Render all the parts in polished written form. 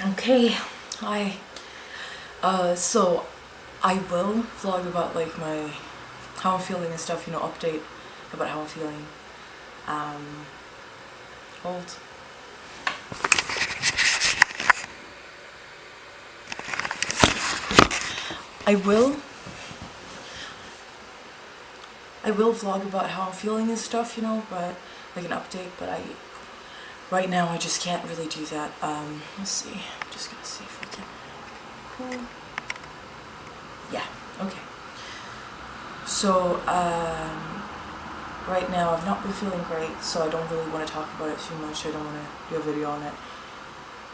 Okay, hi. So I will vlog about like how I'm feeling and stuff, update about how I'm feeling. Um, hold. I will I will vlog about how I'm feeling and stuff, but like an update, but right now I just can't really do that. Let's see. I'm just gonna see if I can. Cool. Yeah, okay. So, right now I've not been feeling great, so I don't really want to talk about it too much. I don't want to do a video on it.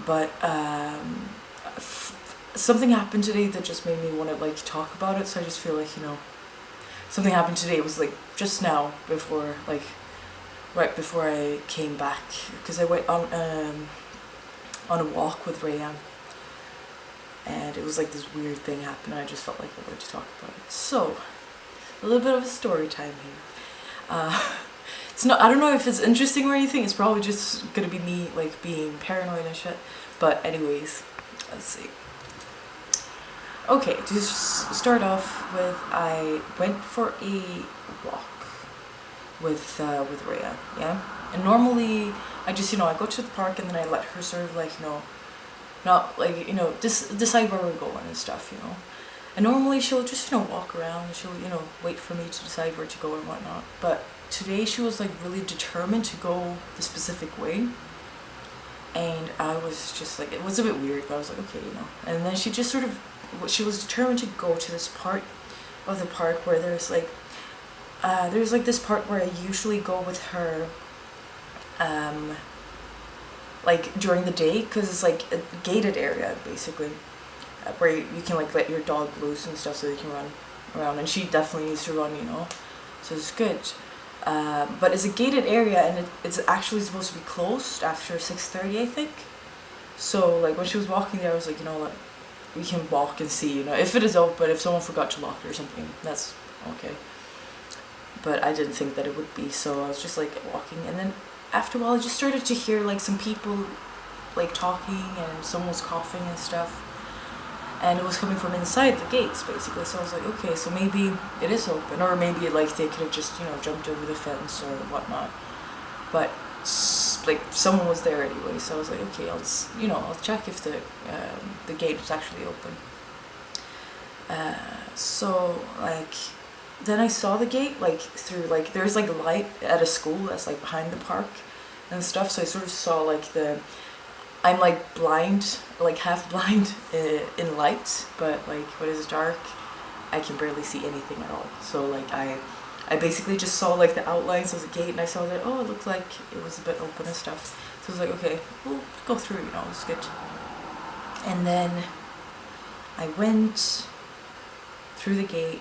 But something happened today that just made me want to like talk about it. So I just feel like something happened today. It was like just now before right before I came back, because I went on a walk with Rayan, and it was like this weird thing happened. And I just felt like I wanted to talk about it. So a little bit of a story time here. It's not, I don't know if it's interesting or anything. It's probably just gonna be me like being paranoid and shit. But anyways, let's see. Okay, to start off with, I went for a walk with Rhea, yeah. And normally I just I go to the park and then I let her sort of like not like decide where we're going and stuff, And normally she'll just walk around and she'll wait for me to decide where to go and whatnot. But today she was like really determined to go the specific way, and I was just like, it was a bit weird, but I was like, okay, And then she just she was determined to go to this part of the park where there's like this part where I usually go with her like during the day, because it's like a gated area basically, where you can like let your dog loose and stuff so they can run around, and she definitely needs to run, so it's good. But it's a gated area, and it's actually supposed to be closed after 6:30, I think. So like when she was walking there, I was like, what, we can walk and see, if it is open, if someone forgot to lock it or something, that's okay. But I didn't think that it would be, so I was just like walking, and then after a while I just started to hear like some people like talking, and someone was coughing and stuff, and it was coming from inside the gates basically. So I was like, okay, so maybe it is open, or maybe like they could have just jumped over the fence or whatnot. But like someone was there anyway, so I was like, okay, I'll check if the gate was actually open. So like then I saw the gate like through like there's like a light at a school that's like behind the park and stuff, so I sort of saw like I'm like blind, like half blind in light, but like when it's dark I can barely see anything at all. So like I basically just saw like the outlines of the gate, and I saw that, oh, it looked like it was a bit open and stuff. So I was like, okay, we'll go through, it's good. And then I went through the gate.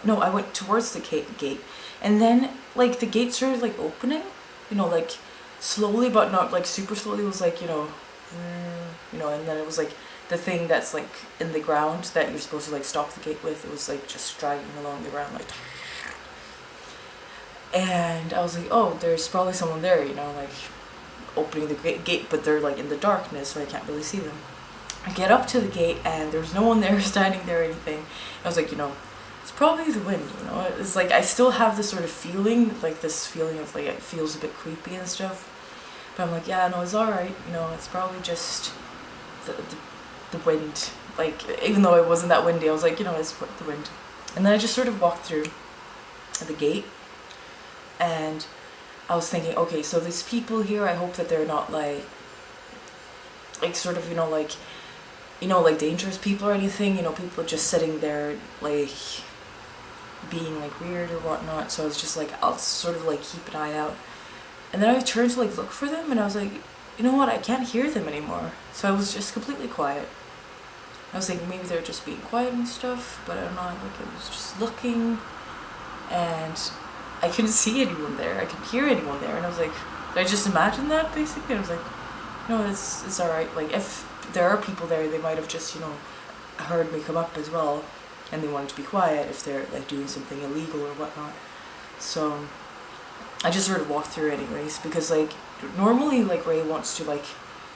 No, I went towards the gate, and then like the gate started like opening, like slowly, but not like super slowly. It was like and then it was like the thing that's like in the ground that you're supposed to like stop the gate with. It was like just dragging along the ground like. And I was like, oh, there's probably someone there, like opening the gate, but they're like in the darkness, so I can't really see them. I get up to the gate and there's no one there standing there or anything. I was like, it's probably the wind, It's like I still have this sort of feeling, like this feeling of like it feels a bit creepy and stuff. But I'm like, yeah, no, it's alright, it's probably just the wind. Like, even though it wasn't that windy, I was like, it's the wind. And then I just sort of walked through the gate, and I was thinking, okay, so these people here, I hope that they're not like sort of, like dangerous people or anything, people just sitting there like being like weird or whatnot. So I was just like, I'll sort of like keep an eye out. And then I turned to like look for them, and I was like, you know what, I can't hear them anymore. So I was just completely quiet. I was thinking maybe they're just being quiet and stuff, but I don't know, like I was just looking, and I couldn't see anyone there. I couldn't hear anyone there, and I was like, did I just imagine that basically? I was like, no, it's alright. Like if there are people there, they might have just heard me come up as well, and they wanted to be quiet if they're like doing something illegal or whatnot. So I just sort of walked through anyways, because like normally like Ray wants to like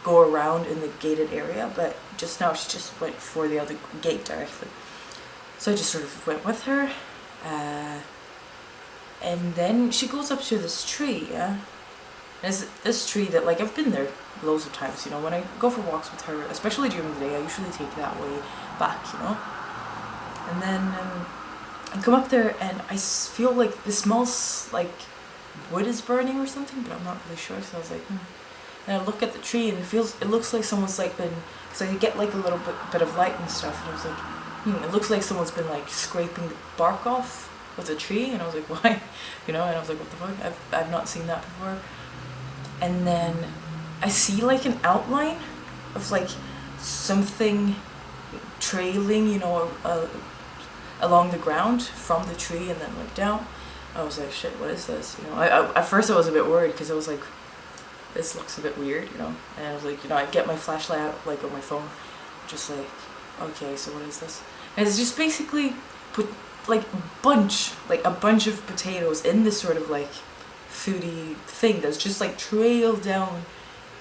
go around in the gated area, but just now she just went for the other gate directly. So I just sort of went with her, and then she goes up to this tree, yeah? And it's this tree that, like, I've been there loads of times, you know, when I go for walks with her, especially during the day, I usually take that way back, you know? And then I come up there and I feel like it smells like wood is burning or something, but I'm not really sure, so I was like, And I look at the tree and it looks like someone's like been, because I get like a little bit of light and stuff, and I was like, it looks like someone's been like scraping the bark off with a tree, and I was like, why? You know, and I was like, what the fuck? I've not seen that before. And then I see like an outline of like something trailing, you know, along the ground from the tree and then like down. I was like, shit, what is this? You know, at first I was a bit worried because I was like, this looks a bit weird, you know. And I was like, you know, I get my flashlight out like on my phone, just like, okay, so what is this? And it's just basically put like a bunch of potatoes in this sort of like foodie thing that's just like trailed down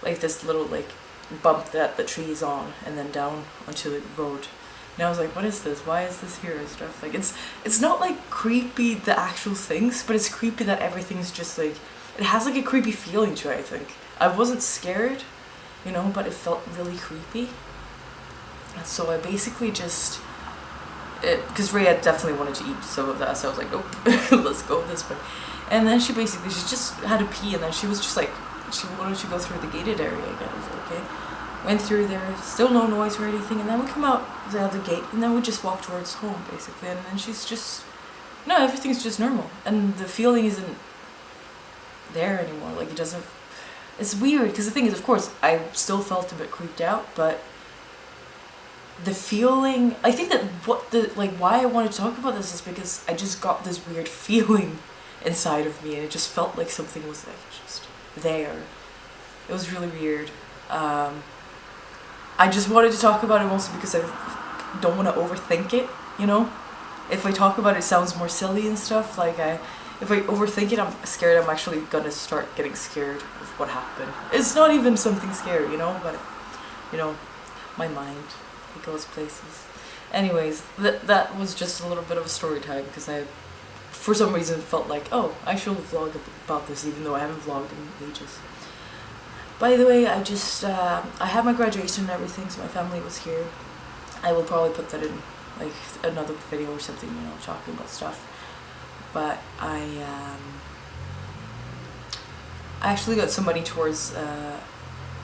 like this little like bump that the tree is on, and then down onto the road. And I was like, what is this? Why is this here and stuff? Like it's not like creepy the actual things, but it's creepy that everything's just like, it has like a creepy feeling to it, I think. I wasn't scared, you know, but it felt really creepy. And so I basically just, because Rhea definitely wanted to eat some of that, so I was like, nope, let's go this way. And then she just had to pee, and then she was just like, she wanted to go through the gated area again. I was like, okay. Went through there, still no noise or anything, and then we come out the other gate, and then we just walk towards home, basically. And then she's just, no, everything's just normal, and the feeling isn't there anymore. Like, it doesn't, it's weird, because the thing is, of course, I still felt a bit creeped out, but the feeling, I think that why I wanted to talk about this is because I just got this weird feeling inside of me, and it just felt like something was like just there. It was really weird. I just wanted to talk about it mostly because I don't want to overthink it, you know? If I talk about it, it sounds more silly and stuff. Like, if I overthink it, I'm scared I'm actually gonna start getting scared of what happened. It's not even something scary, you know? But, you know, my mind, it goes places. Anyways, that was just a little bit of a story time, because I, for some reason, felt like, oh, I should vlog about this, even though I haven't vlogged in ages. By the way, I had my graduation and everything, so my family was here. I will probably put that in like another video or something, you know, talking about stuff. But I actually got some money towards a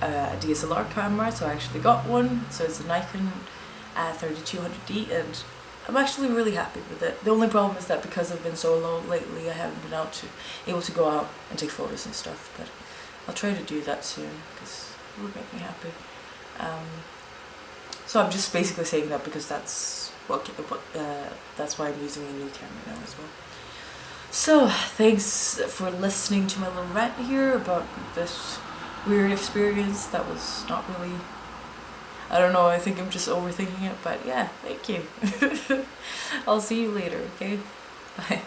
DSLR camera, so I actually got one. So it's a Nikon 3200D, and I'm actually really happy with it. The only problem is that because I've been so low lately, I haven't been able to go out and take photos and stuff. But I'll try to do that soon, because it would make me happy. So I'm just basically saying that because that's that's why I'm using a new camera now as well. So thanks for listening to my little rant here about this weird experience that was not really, I don't know, I think I'm just overthinking it, but yeah, thank you. I'll see you later, okay? Bye.